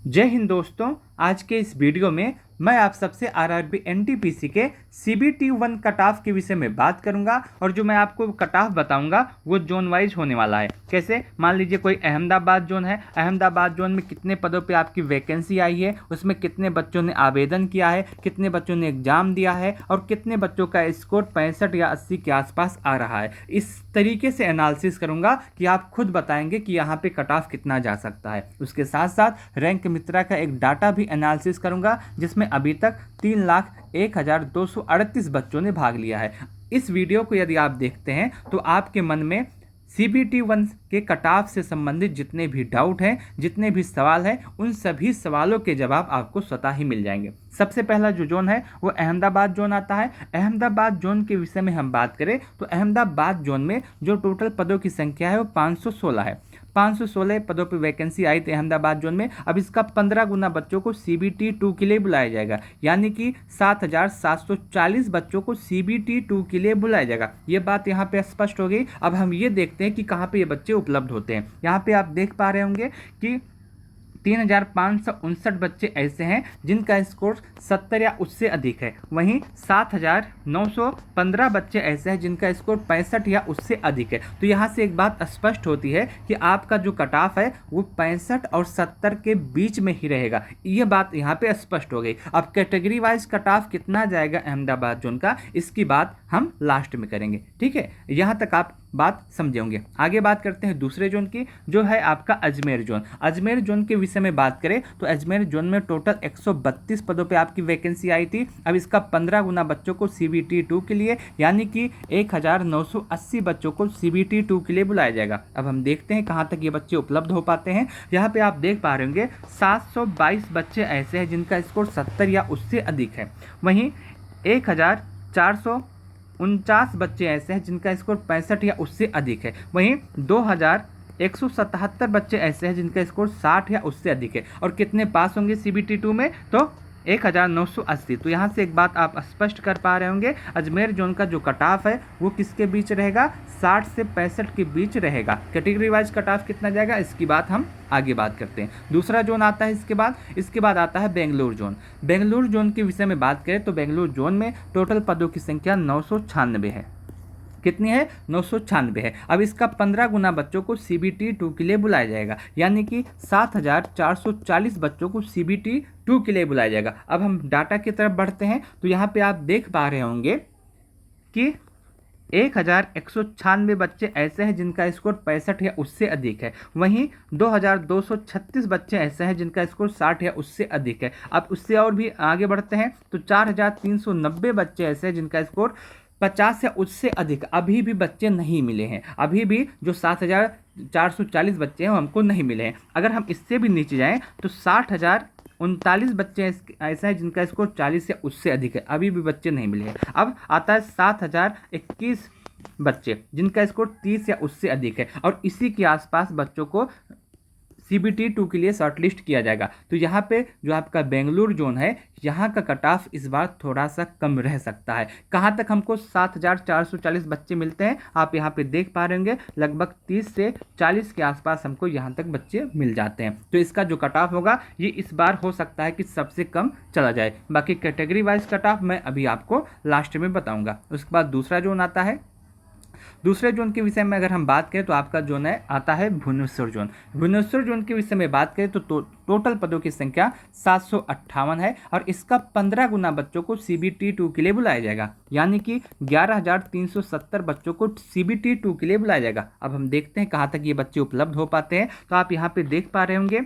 जय हिंद दोस्तों। आज के इस वीडियो में मैं आप सबसे आरआरबी एनटीपीसी के सीबीटी 1 कट ऑफ के विषय में बात करूंगा और जो मैं आपको कट ऑफ बताऊंगा वो जोन वाइज होने वाला है। कैसे, मान लीजिए कोई अहमदाबाद जोन है, अहमदाबाद जोन में कितने पदों पे आपकी वैकेंसी आई है, उसमें कितने बच्चों ने आवेदन किया है, कितने बच्चों ने एग्जाम दिया है और कितने बच्चों का स्कोर 65 या 80 के आसपास आ रहा है। इस तरीके से एनालिसिस करूंगा कि आप खुद बताएंगे कि यहाँ पे कट ऑफ कितना जा सकता है। उसके साथ साथ रैंक मित्रा का एक डाटा भी एनालिसिस करूंगा जिसमें अभी तक 3,01,238 बच्चों ने भाग लिया है। इस वीडियो को यदि आप देखते हैं तो आपके मन में सीबीटी 1 के कट ऑफ से संबंधित जितने भी डाउट हैं, जितने भी सवाल हैं, उन सभी सवालों के जवाब आपको स्वतः ही मिल जाएंगे। सबसे पहला जो जोन है वो अहमदाबाद जोन आता है। अहमदाबाद जोन के विषय में हम बात करें तो अहमदाबाद जोन में जो टोटल पदों की संख्या है वो 516 है। 516 पदों पर वैकेंसी आई थी अहमदाबाद जोन में। अब इसका 15 गुना बच्चों को सीबीटी 2 के लिए बुलाया जाएगा, यानी कि 7,740 बच्चों को सीबीटी 2 के लिए बुलाया जाएगा। ये बात यहाँ पे स्पष्ट हो गई। अब हम ये देखते हैं कि कहाँ पे ये बच्चे उपलब्ध होते हैं। यहाँ पे आप देख पा रहे होंगे कि 3,559 बच्चे ऐसे हैं जिनका स्कोर 70 या उससे अधिक है। वहीं 7,915 बच्चे ऐसे हैं जिनका स्कोर 65 या उससे अधिक है। तो यहाँ से एक बात स्पष्ट होती है कि आपका जो कट ऑफ है वो 65 और 70 के बीच में ही रहेगा। ये बात यहाँ पे स्पष्ट हो गई। अब कैटेगरी वाइज कट ऑफ कितना जाएगा अहमदाबाद जोन का, इसकी बात हम लास्ट में करेंगे। ठीक है, यहाँ तक आप बात समझे होंगे। आगे बात करते हैं दूसरे जोन की, जो है आपका अजमेर जोन। अजमेर जोन के विषय में बात करें तो अजमेर जोन में टोटल 132 पदों पे आपकी वैकेंसी आई थी। अब इसका 15 गुना बच्चों को सीबीटी 2 के लिए, यानी कि 1,980 बच्चों को सीबीटी 2 के लिए बुलाया जाएगा। अब हम देखते हैं कहाँ तक ये बच्चे उपलब्ध हो पाते हैं। यहाँ पे आप देख पा रहे होंगे 722 बच्चे ऐसे हैं जिनका स्कोर 70 या उससे अधिक है। वहीं 1,449 बच्चे ऐसे हैं जिनका स्कोर 65 या उससे अधिक है। वहीं 2,177 बच्चे ऐसे हैं जिनका स्कोर 60 या उससे अधिक है। और कितने पास होंगे सीबीटी 2 में, तो 1,980। तो यहाँ से एक बात आप स्पष्ट कर पा रहे होंगे, अजमेर जोन का जो कट ऑफ है वो किसके बीच रहेगा, 60 से 65 के बीच रहेगा। कैटेगरी वाइज कट ऑफ कितना जाएगा इसकी बात हम आगे बात करते हैं। दूसरा जोन आता है इसके बाद आता है बेंगलुरु जोन। बेंगलुरु जोन के विषय में बात करें तो बेंगलुरु जोन में टोटल पदों की संख्या 996 है। कितनी है, 996 है। अब इसका 15 गुना बच्चों को सीबीटी 2 के लिए बुलाया जाएगा, यानी कि 7,440 बच्चों को सीबीटी 2 के लिए बुलाया जाएगा। अब हम डाटा की तरफ बढ़ते हैं तो यहाँ पे आप देख पा रहे होंगे कि 1,196 बच्चे ऐसे हैं जिनका स्कोर 65 या उससे अधिक है। वहीं 2,236 बच्चे ऐसे हैं जिनका स्कोर 60 या उससे अधिक है। अब उससे और भी आगे बढ़ते हैं तो 4,390 बच्चे ऐसे हैं जिनका स्कोर 50 या उससे अधिक अभी भी बच्चे नहीं मिले हैं। अभी भी जो 7,440 बच्चे हैं वो हमको नहीं मिले हैं। अगर हम इससे भी नीचे जाएं तो 60,039 बच्चे ऐसे हैं जिनका स्कोर 40 या उससे अधिक है, अभी भी बच्चे नहीं मिले हैं। अब आता है 7,021 बच्चे जिनका स्कोर 30 या उससे अधिक है, और इसी के आसपास बच्चों को सीबीटी 2 के लिए शॉर्टलिस्ट किया जाएगा। तो यहाँ पे जो आपका बेंगलुरु जोन है, यहाँ का कट ऑफ इस बार थोड़ा सा कम रह सकता है। कहाँ तक हमको 7,440 बच्चे मिलते हैं, आप यहाँ पे देख पा रहे होंगे लगभग 30 से 40 के आसपास हमको यहाँ तक बच्चे मिल जाते हैं। तो इसका जो कट ऑफ होगा ये इस बार हो सकता है कि सबसे कम चला जाए। बाकी कैटेगरी वाइज कट ऑफ मैं अभी आपको लास्ट में बताऊँगा। उसके बाद दूसरा जोन आता है। दूसरे जोन के विषय में अगर हम बात करें तो आपका जोन है आता है भुवनेश्वर जोन। भुवनेश्वर जोन के विषय में बात करें तो टोटल पदों की संख्या 758 है, और इसका 15 गुना बच्चों को सीबीटी 2 के लिए बुलाया जाएगा, यानी कि 11,370 बच्चों को सीबीटी 2 के लिए बुलाया जाएगा। अब हम देखते हैं कहाँ तक ये बच्चे उपलब्ध हो पाते हैं। तो आप यहाँ पे देख पा रहे होंगे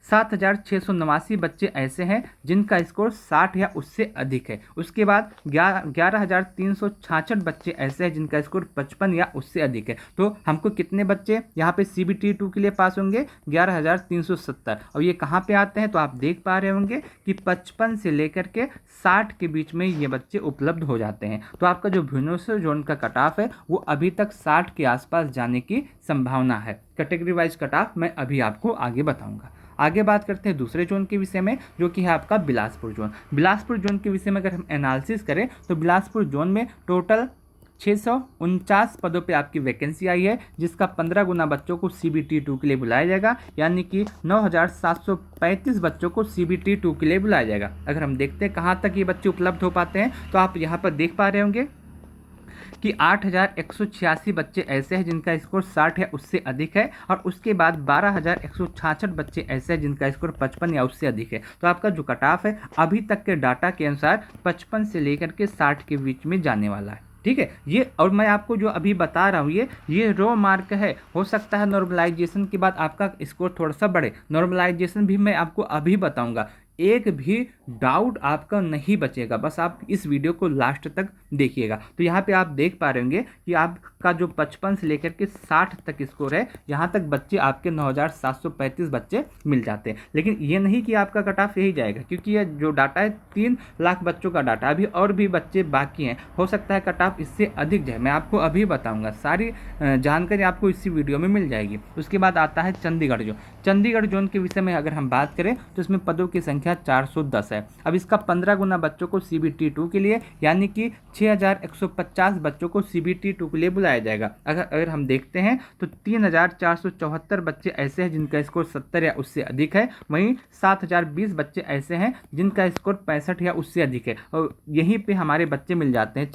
7,689 बच्चे ऐसे हैं जिनका स्कोर 60 या उससे अधिक है। उसके बाद 11,366 बच्चे ऐसे हैं जिनका स्कोर 55 या उससे अधिक है। तो हमको कितने बच्चे यहाँ पे सीबीटी 2 के लिए पास होंगे, 11,370। और ये कहाँ पे आते हैं तो आप देख पा रहे होंगे कि 55 से लेकर के 60 के बीच में ये बच्चे उपलब्ध हो जाते हैं। तो आपका जो भुवनेश्वर जोन का कट ऑफ है वो अभी तक 60 के आसपास जाने की संभावना है। कैटेगरी वाइज कट ऑफ मैं अभी आपको आगे बताऊँगा। आगे बात करते हैं दूसरे जोन के विषय में, जो कि है आपका बिलासपुर जोन। बिलासपुर जोन के विषय में अगर हम एनालिसिस करें तो बिलासपुर जोन में टोटल 649 पदों पे आपकी वैकेंसी आई है, जिसका 15 गुना बच्चों को CBT 2 के लिए बुलाया जाएगा, यानी कि 9735 बच्चों को CBT 2 के लिए बुलाया जाएगा। अगर हम देखते हैं कहाँ तक ये बच्चे उपलब्ध हो पाते हैं, तो आप यहाँ पर देख पा रहे होंगे कि 8186 बच्चे ऐसे हैं जिनका स्कोर 60 या उससे अधिक है, और उसके बाद 12166 बच्चे ऐसे हैं जिनका स्कोर 55 या उससे अधिक है। तो आपका जो कट ऑफ है अभी तक के डाटा के अनुसार 55 से लेकर के 60 के बीच में जाने वाला है, ठीक है। ये और मैं आपको जो अभी बता रहा हूँ ये रो मार्क है। हो सकता है नॉर्मलाइजेशन के बाद आपका स्कोर थोड़ा सा बढ़े, नॉर्मलाइजेशन भी मैं आपको अभी बताऊंगा। एक भी डाउट आपका नहीं बचेगा, बस आप इस वीडियो को लास्ट तक देखिएगा। तो यहाँ पे आप देख पा रहे होंगे कि आपका जो 55 से लेकर के 60 तक स्कोर है, यहाँ तक बच्चे आपके 9735 बच्चे मिल जाते हैं। लेकिन ये नहीं कि आपका कट ऑफ यही जाएगा, क्योंकि ये जो डाटा है 3 लाख बच्चों का डाटा, अभी और भी बच्चे बाकी हैं, हो सकता है कट ऑफ इससे अधिक जाए। मैं आपको अभी बताऊँगा, सारी जानकारी आपको इसी वीडियो में मिल जाएगी। उसके बाद आता है चंडीगढ़ जोन। चंडीगढ़ जोन के विषय में अगर हम बात करें तो इसमें पदों की संख्या 410 है। अब इसका 15 गुना बच्चों को CBT 2 के लिए, यानी कि 6150 बच्चों को CBT 2 के लिए बुलाया जाएगा। अगर हम देखते हैं तो 3474 बच्चे ऐसे हैं जिनका स्कोर 70 या उससे अधिक है, वहीं 7020 बच्चे ऐसे हैं जिनका स्कोर 65 या उससे अधिक है, और यहीं पे हमारे बच्चे मिल जाते हैं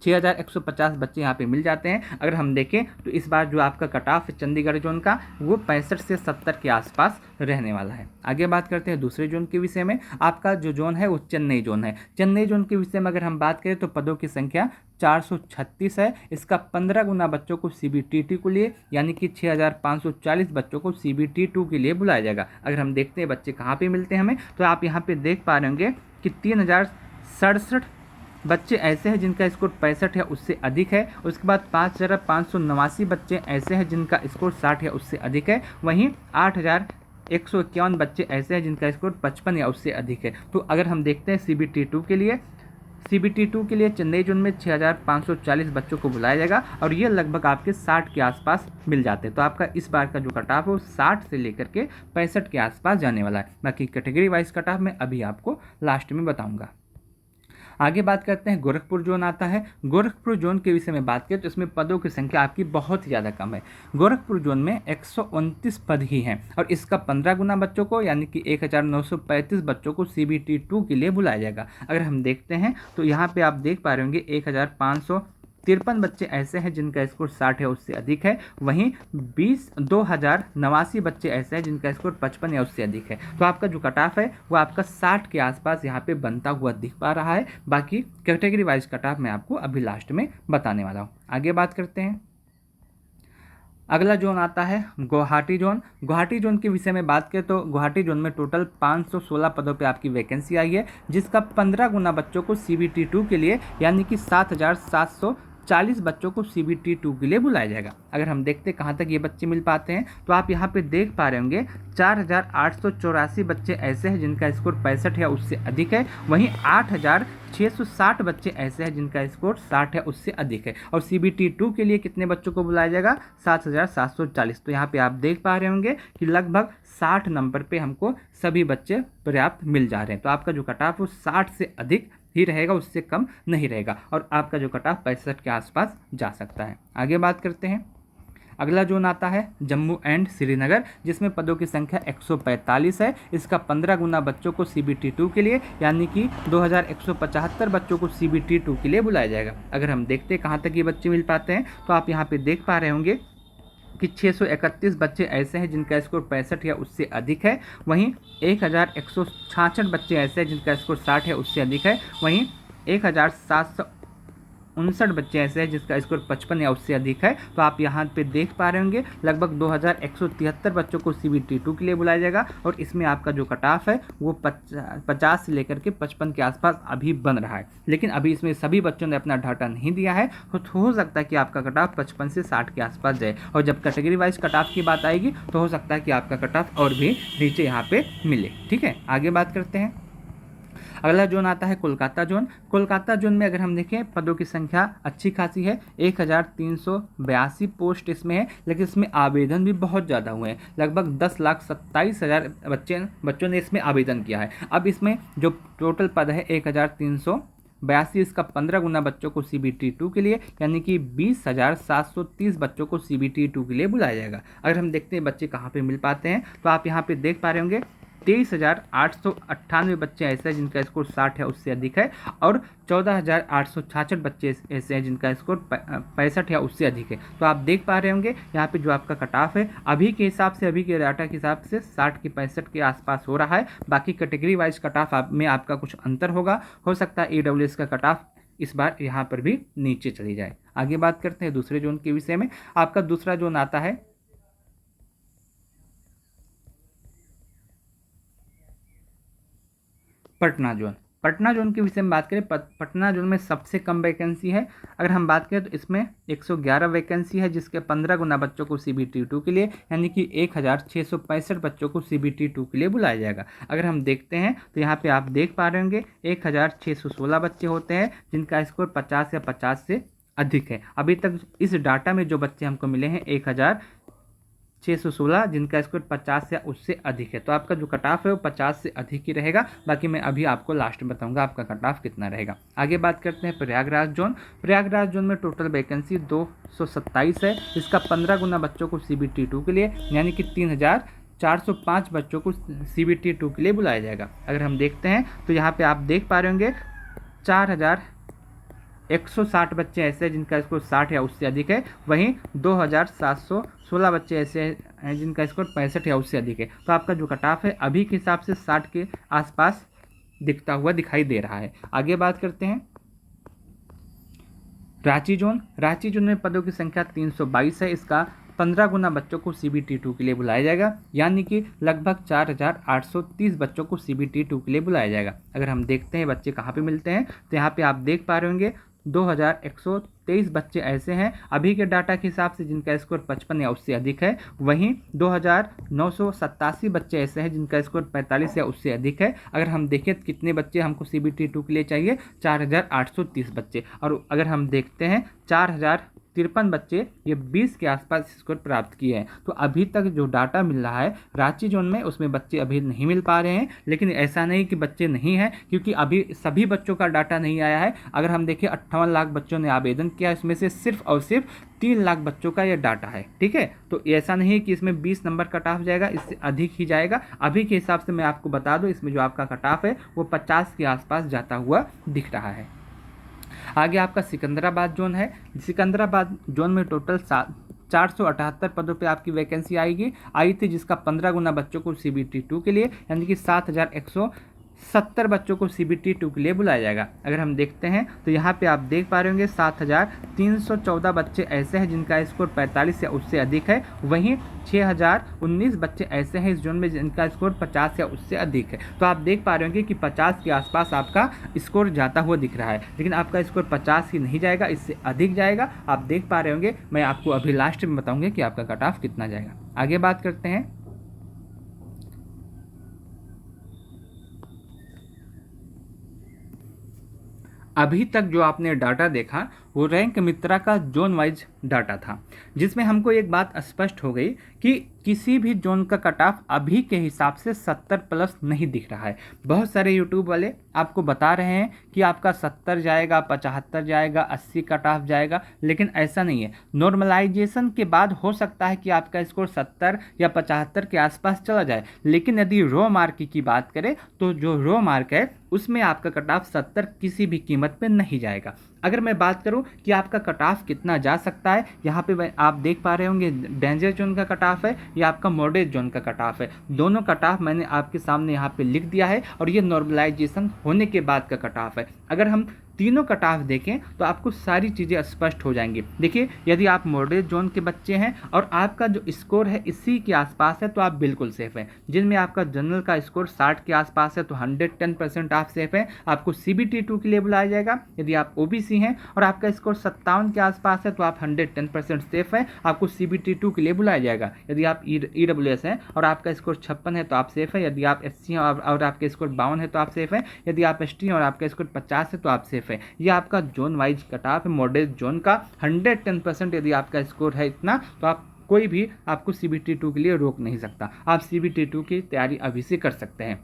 6150 बच्चे यहाँ पे मिल जाते हैं। अगर हम देखें तो इस बार जो आपका कट ऑफ है चंडीगढ़ जोन का, वो 65 से 70 के आसपास रहने वाला है। आगे बात करते हैं दूसरे जोन के विषय में। आपका जो जोन है वो चेन्नई जोन है। चेन्नई जोन के विषय में अगर हम बात करें तो पदों की संख्या 436 है। इसका 15 गुना बच्चों को CBT 2 के लिए, यानी कि 6540 बच्चों को CBT 2 के लिए बुलाया जाएगा। अगर हम देखते हैं बच्चे कहाँ पे मिलते हैं हमें, तो आप यहाँ पे देख पा रहे होंगे कि 3067 बच्चे ऐसे हैं जिनका स्कोर 65 या उससे अधिक है। उसके बाद 5589 बच्चे ऐसे हैं जिनका स्कोर 60 या उससे अधिक है। वहीं 8151 बच्चे ऐसे हैं जिनका स्कोर 55 या उससे अधिक है। तो अगर हम देखते हैं CBT 2 के लिए चेन्नई जोन में 6540 बच्चों को बुलाया जाएगा, और ये लगभग आपके 60 के आसपास मिल जाते हैं। तो आपका इस बार का जो कट ऑफ है वो 60 से लेकर के 65 के आसपास जाने वाला है। बाकी कैटेगरी वाइज कट ऑफ मैं अभी आपको लास्ट में बताऊँगा। आगे बात करते हैं गोरखपुर जोन आता है। गोरखपुर जोन के विषय में बात करें तो इसमें पदों की संख्या आपकी बहुत ही ज़्यादा कम है। गोरखपुर जोन में 129 पद ही हैं, और इसका 15 गुना बच्चों को, यानी कि 1935 बच्चों को CBT 2 के लिए बुलाया जाएगा। अगर हम देखते हैं तो यहाँ पे आप देख पा रहे होंगे 1553 बच्चे ऐसे हैं जिनका स्कोर 60 है उससे अधिक है। वहीं 2089 बच्चे ऐसे हैं जिनका स्कोर 55 या उससे अधिक है। तो आपका जो कट ऑफ है वो आपका 60 के आसपास यहाँ पे बनता हुआ दिख पा रहा है। बाकी कैटेगरी वाइज कट ऑफ मैं आपको अभी लास्ट में बताने वाला हूँ। आगे बात करते हैं। अगला जोन आता है गुवाहाटी जोन। गुवाहाटी जोन के विषय में बात करें तो गुवाहाटी जोन में टोटल 516 पदों पे आपकी वैकेंसी आई है, जिसका 15 गुना बच्चों को CBT 2 के लिए, यानी कि 7740 बच्चों को CBT 2 के लिए बुलाया जाएगा। अगर हम देखते हैं कहाँ तक ये बच्चे मिल पाते हैं, तो आप यहाँ पे देख पा रहे होंगे 4884 बच्चे ऐसे हैं जिनका स्कोर 65 या उससे अधिक है। वहीं 8660 बच्चे ऐसे हैं जिनका स्कोर 60 या उससे अधिक है। और CBT 2 के लिए कितने बच्चों को बुलाया जाएगा? 7740। तो यहाँ पे आप देख पा रहे होंगे कि लगभग 60 नंबर पे हमको सभी बच्चे पर्याप्त मिल जा रहे हैं। तो आपका जो कट ऑफ वो 60 से अधिक ही रहेगा, उससे कम नहीं रहेगा, और आपका जो कट ऑफ 65 के आसपास जा सकता है। आगे बात करते हैं। अगला जोन आता है जम्मू एंड श्रीनगर, जिसमें पदों की संख्या 145 है। इसका 15 गुना बच्चों को CBT 2 के लिए, यानी कि 2175 बच्चों को CBT 2 के लिए बुलाया जाएगा। अगर हम देखते हैं कहाँ तक ये बच्चे मिल पाते हैं, तो आप यहाँ पे देख पा रहे होंगे कि 631 बच्चे ऐसे हैं जिनका स्कोर 65 या उससे अधिक है। वहीं 1166 बच्चे ऐसे हैं जिनका स्कोर 60 या उससे अधिक है। वहीं 1759 बच्चे ऐसे हैं जिसका स्कोर 55 या उससे अधिक है। तो आप यहाँ पे देख पा रहे होंगे लगभग 2173 बच्चों को CBT 2 के लिए बुलाया जाएगा, और इसमें आपका जो कट ऑफ है वो 50 से लेकर के 55 के आसपास अभी बन रहा है। लेकिन अभी इसमें सभी बच्चों ने अपना डाटा नहीं दिया है, तो हो सकता है कि आपका कट ऑफ 55 से 60 के आसपास जाए, और जब कैटेगरी वाइज कट ऑफ की बात आएगी तो हो सकता है कि आपका कट ऑफ और भी नीचे यहाँ पे मिले। ठीक है, आगे बात करते हैं। अगला जोन आता है कोलकाता जोन। कोलकाता जोन में अगर हम देखें पदों की संख्या अच्छी खासी है, 1382 पोस्ट इसमें है, लेकिन इसमें आवेदन भी बहुत ज़्यादा हुए हैं। लगभग 10,27,000 बच्चों ने इसमें आवेदन किया है। अब इसमें जो टोटल पद है 1382 82 इसका 15 गुना बच्चों को CBT2 के लिए, यानी कि 20,730 बच्चों को CBT2 के लिए बुलाया जाएगा। अगर हम देखते हैं बच्चे कहाँ पे मिल पाते हैं, तो आप यहाँ पे देख पा रहे होंगे 23,898 बच्चे ऐसे हैं जिनका स्कोर 60 या उससे अधिक है, और 14,866 बच्चे ऐसे हैं जिनका स्कोर 65 या उससे अधिक है। तो आप देख पा रहे होंगे यहाँ पे जो आपका कट ऑफ है अभी के हिसाब से, अभी के डाटा के हिसाब से 60 के 65 के आसपास हो रहा है। बाकी कैटेगरी वाइज कट ऑफ में आपका कुछ अंतर होगा, हो सकता है EWS का कट ऑफ इस बार यहाँ पर भी नीचे चली जाए। आगे बात करते हैं दूसरे जोन के विषय में। आपका दूसरा जोन आता है पटना जोन। पटना जोन के विषय में बात करें, पटना जोन में सबसे कम वैकेंसी है। अगर हम बात करें तो इसमें 111 वैकेंसी है, जिसके 15 गुना बच्चों को CBT2 के लिए, यानी कि 1,665 बच्चों को CBT2 के लिए बुलाया जाएगा। अगर हम देखते हैं तो यहाँ पे आप देख पा रहे होंगे 1,616 बच्चे होते हैं जिनका स्कोर 50 या 50 से अधिक है। अभी तक इस डाटा में जो बच्चे हमको मिले हैं 1,616 जिनका स्कोर 50 या उससे अधिक है। तो आपका जो कट ऑफ है वो 50 से अधिक ही रहेगा। बाकी मैं अभी आपको लास्ट में बताऊंगा आपका कट ऑफ कितना रहेगा। आगे बात करते हैं प्रयागराज जोन। प्रयागराज जोन में टोटल वैकेंसी 227 है। इसका 15 गुना बच्चों को CBT2 के लिए, यानी कि 3,405 बच्चों को CBT2 के लिए बुलाया जाएगा। अगर हम देखते हैं तो यहाँ पे आप देख पा रहे होंगे 4,160 बच्चे ऐसे हैं जिनका स्कोर 60 या उससे अधिक है। वहीं 2,716 बच्चे ऐसे हैं जिनका स्कोर 65 या उससे अधिक है। तो आपका जो कट ऑफ है अभी के हिसाब से 60 के आसपास दिखता हुआ दिखाई दे रहा है। आगे बात करते हैं रांची जोन। रांची जोन में पदों की संख्या 322 है। इसका 15 गुना बच्चों को CBT2 के लिए बुलाया जाएगा, यानी कि लगभग 4,830 बच्चों को CBT2 के लिए बुलाया जाएगा। अगर हम देखते हैं बच्चे कहाँ पे मिलते हैं तो यहाँ पे आप देख पा रहे होंगे 2,123 बच्चे ऐसे हैं अभी के डाटा के हिसाब से जिनका स्कोर 55 या उससे अधिक है। वहीं 2,987 बच्चे ऐसे हैं जिनका स्कोर 45 या उससे अधिक है। अगर हम देखें तो कितने बच्चे हमको CBT2 के लिए चाहिए, 4,830 बच्चे। और अगर हम देखते हैं 4,053 बच्चे ये 20 के आसपास स्कोर प्राप्त किए हैं। तो अभी तक जो डाटा मिल रहा है रांची जोन में उसमें बच्चे अभी नहीं मिल पा रहे हैं, लेकिन ऐसा नहीं कि बच्चे नहीं हैं, क्योंकि अभी सभी बच्चों का डाटा नहीं आया है। अगर हम देखें 58 लाख बच्चों ने आवेदन किया, इसमें से सिर्फ और सिर्फ 3 लाख बच्चों का ये डाटा है। ठीक है, तो ऐसा नहीं है कि इसमें 20 नंबर कट ऑफ जाएगा, इससे अधिक ही जाएगा। अभी के हिसाब से मैं आपको बता दूं इसमें जो आपका कट ऑफ है वो 50 के आसपास जाता हुआ दिख रहा है। आगे आपका सिकंदराबाद जोन है। सिकंदराबाद जोन में टोटल 478 पदों पे आपकी वैकेंसी आई थी, जिसका 15 गुना बच्चों को CBT2 के लिए, यानी कि 7,170 बच्चों को CBT2 के लिए बुलाया जाएगा। अगर हम देखते हैं तो यहाँ पे आप देख पा रहे होंगे 7,314 बच्चे ऐसे हैं जिनका स्कोर 45 या उससे अधिक है। वहीं 6,019 बच्चे ऐसे हैं इस जोन में जिनका स्कोर 50 या उससे अधिक है। तो आप देख पा रहे होंगे कि 50 के आसपास आपका स्कोर जाता हुआ दिख रहा है, लेकिन आपका स्कोर 50 ही नहीं जाएगा, इससे अधिक जाएगा। आप देख पा रहे होंगे, मैं आपको अभी लास्ट में बताऊंगा कि आपका कट ऑफ कितना जाएगा। आगे बात करते हैं अभी तक जो आपने डाटा देखा वो रैंक मित्रा का जोन वाइज डाटा था, जिसमें हमको एक बात स्पष्ट हो गई कि किसी भी जोन का कट ऑफ अभी के हिसाब से 70 प्लस नहीं दिख रहा है। बहुत सारे यूट्यूब वाले आपको बता रहे हैं कि आपका 70 जाएगा, 75 जाएगा, 80 कट ऑफ जाएगा, लेकिन ऐसा नहीं है। नॉर्मलाइजेशन के बाद हो सकता है कि आपका स्कोर 70 या 75 के आसपास चला जाए, लेकिन यदि रो मार्क की बात करें तो जो रो मार्क है उसमें आपका कट ऑफ 70 किसी भी कीमत पे नहीं जाएगा। अगर मैं बात करूं कि आपका कट ऑफ कितना जा सकता है, यहाँ पे आप देख पा रहे होंगे डेंजर जोन का कट ऑफ है या आपका मॉडरेट जोन का कट ऑफ है। दोनों कट ऑफ मैंने आपके सामने यहाँ पे लिख दिया है, और ये नॉर्मलाइजेशन होने के बाद का कट ऑफ है। अगर हम तीनों कट ऑफ देखें तो आपको सारी चीज़ें स्पष्ट हो जाएंगी। देखिए, यदि आप मॉडरेट जोन के बच्चे हैं और आपका जो स्कोर है इसी के आसपास है तो आप बिल्कुल सेफ हैं। जिनमें आपका जनरल का स्कोर 60 के आसपास है तो 110% आप सेफ हैं, आपको CBT2 के लिए बुलाया जाएगा। यदि आप OBC हैं और आपका स्कोर 57 के आसपास है तो आप 110% सेफ हैं, आपको CBT2 के लिए बुलाया जाएगा। यदि आप EWS हैं और आपका स्कोर 56 है तो आप सेफ हैं। यदि आप SC हैं और आपका स्कोर 52 है तो आप सेफ हैं। यदि आप ST हैं और आपका स्कोर 50 है तो आप सेफ है। ये आपका जोन वाइज कट ऑफ है मॉडरेट जोन का। 110% यदि आपका स्कोर है इतना तो आप कोई भी आपको CBT2 के लिए रोक नहीं सकता। आप CBT2 की तैयारी अभी से कर सकते हैं।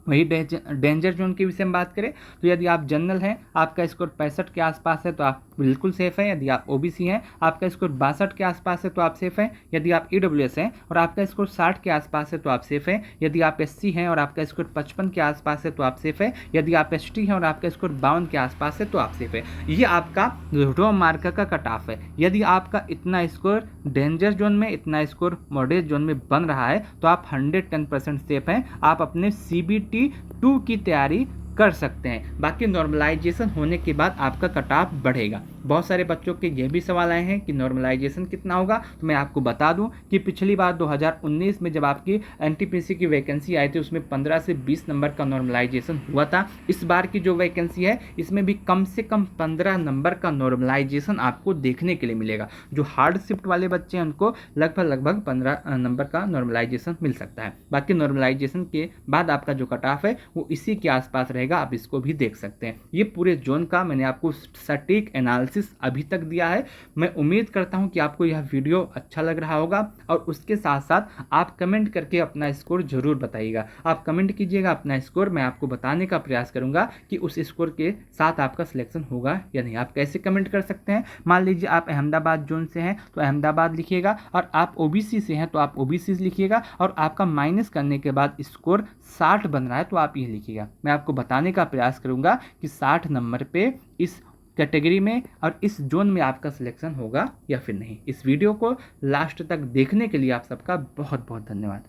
वही डेंजर जोन के विषय में बात करें तो यदि आप जनरल हैं, आपका स्कोर 65 के आसपास है तो आप बिल्कुल सेफ हैं। यदि आप ओबीसी हैं, आपका स्कोर 62 के आसपास है तो आप सेफ हैं। यदि आप ईडब्ल्यूएस हैं और आपका स्कोर 60 के आसपास है तो आप सेफ हैं। यदि आप एससी हैं और आपका स्कोर 55 के आसपास है तो आप सेफ हैं। यदि आप एसटी हैं और आपका स्कोर 52 के आसपास है तो आप सेफ है। ये आपका रो मार्क का कट ऑफ है। यदि आपका इतना स्कोर डेंजर जोन में, इतना स्कोर मॉडरेट जोन में बन रहा है तो आप 110% सेफ हैं। आप अपने CBT 2 की तैयारी कर सकते हैं। बाकी नॉर्मलाइजेशन होने के बाद आपका कट ऑफ बढ़ेगा। बहुत सारे बच्चों के ये भी सवाल आए हैं कि नॉर्मलाइजेशन कितना होगा, तो मैं आपको बता दूं कि पिछली बार 2019 में जब आपकी NTPC की वैकेंसी आई थी उसमें 15 से 20 नंबर का नॉर्मलाइजेशन हुआ था। इस बार की जो वैकेंसी है इसमें भी कम से कम 15 नंबर का नॉर्मलाइजेशन आपको देखने के लिए मिलेगा। जो हार्ड शिफ्ट वाले बच्चे हैं उनको लगभग 15 नंबर का नॉर्मलाइजेशन मिल सकता है। बाकी नॉर्मलाइजेशन के बाद आपका जो कट ऑफ है वो इसी के आसपास रहेगा, आप इसको भी देख सकते हैं। ये पूरे जोन का मैंने आपको सटीक एनालिसिस अभी तक दिया है। मैं उम्मीद करता हूं कि आपको यह वीडियो अच्छा लग रहा होगा और उसके साथ साथ आप कमेंट करके अपना स्कोर जरूर बताइएगा। आप कमेंट कीजिएगा अपना स्कोर, मैं आपको बताने का प्रयास करूंगा कि उस स्कोर के साथ आपका सिलेक्शन होगा या नहीं। आप कैसे कमेंट कर सकते हैं, मान लीजिए आप अहमदाबाद जोन से हैं तो अहमदाबाद लिखिएगा, और आप ओबीसी से हैं तो आप ओबीसी लिखिएगा, और आपका माइनस करने के बाद स्कोर 60 बन रहा है तो आप ये लिखिएगा। मैं आपको बताने का प्रयास करूंगा कि 60 नंबर पे इस कैटेगरी में और इस जोन में आपका सिलेक्शन होगा या फिर नहीं। इस वीडियो को लास्ट तक देखने के लिए आप सबका बहुत बहुत धन्यवाद।